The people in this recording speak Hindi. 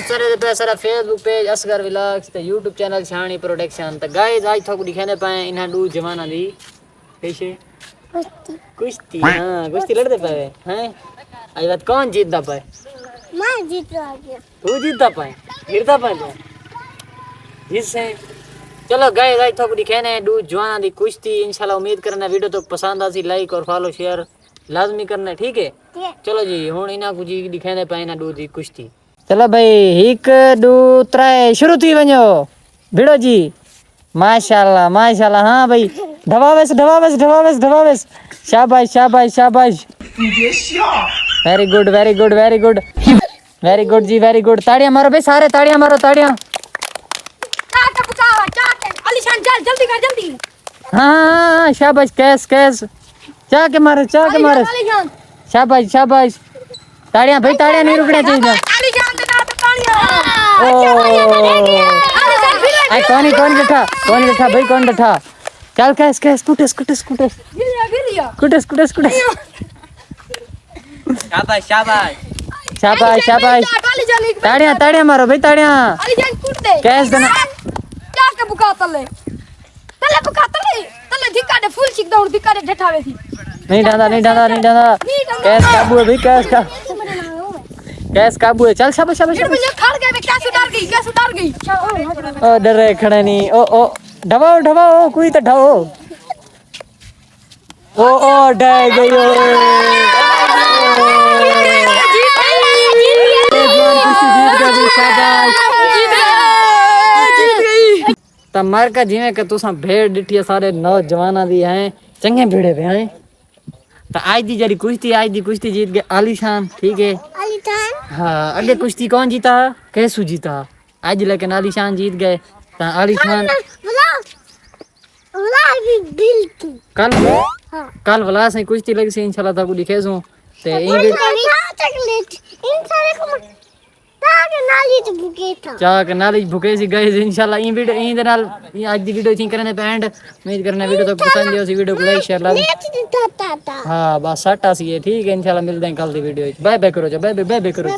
सारे पे सारा फेसबुक पेज असगर व्लॉग्स ते यूट्यूब चैनल शानी प्रोडक्शन। तो गाइस आज थोक दिखाने पाए इन्हा दू जवाना दी कैसे कुश्ती। हां कुश्ती लड़ते पाए हैं। आज बात कौन जीतदा पाए? मैं जीत गया। तू जीतदा पाए गिरदा पाए तो जिससे चलो गाइस आज थोक दिखाने दू जवाना दी कुश्ती। इंशाल्लाह उम्मीद करना वीडियो तो पसंद आसी लाइक और फॉलो शेयर लाजमी करना ठीक है। चलो जी हुन इना कुछ दिखाने पाए ना दू दी कुश्ती। चलो भाई 1 2 3 शुरू थी वञो भिड़ो जी। माशाल्लाह माशाल्लाह। हाँ भाई ढवावेस ढवावेस ढवावेस ढवावेस। शाबाश शाबाश शाबाश। Very good very good very good very good जी वेरी गुड। ताड़ियां मारो भाई सारे ताड़ियां मारो ताड़ियां। अलीशान चल जल्दी कर जल्दी। हाँ शाबाश कैस कैस चा के मारो शाबाश शाबाश। ताड़ियां भाई ताड़ियां नहीं रुकना चाहिए। आई कौन बैठा भाई कौन बैठा। चल कैस कैस कुटस कुटस कुटस कुटस कुटस कुटस। शाबाश शाबाश शाबाश शाबाश। ताड़ियां ताड़ियां मारो भाई ताड़ियां। कैस देना क्या के बुका तले तले बुका तले तले धिका दे फुल चिक दौड़ धिका दे ठठावे थी। नहीं डांदा कैस काबू है भाई कैस काबू है। चल शाबाश शाबाश मुझे खड़ गए क्या सुधार गई ओ डर रहे खड़े नहीं। ओ ढवाओ ढवाओ कोई तो ढवाओ। ओ डर गई तमार का जिਵੇਂ कि तुसा भेड़ डिठी सारे नौजवाना दी हैं चंगे भेड़े पे हैं। तो आज दी जड़ी कुश्ती जीत गए आलीशान ठीक है। हाँ अगे कुश्ती कौन जीता कैसू जीता आज लेकिन आलीशान जीत गए। तो आलीशान कल कल वाला से कुश्ती लगी से इंशाल्लाह ताकू दिखे सो ते चाह के नाली भुके सी गए इंशाल्लाह ई वीडियो ई दे नाल आज दी वीडियो थी करने पे एंड उम्मीद करना वीडियो तो पसंद आई वीडियो को लाइक शेयर लाजमी। हाँ बस 60 सी है ठीक है। इंशाल्लाह मिलते हैं कल दी वीडियो। बाय बाय करो बाय बाय करो।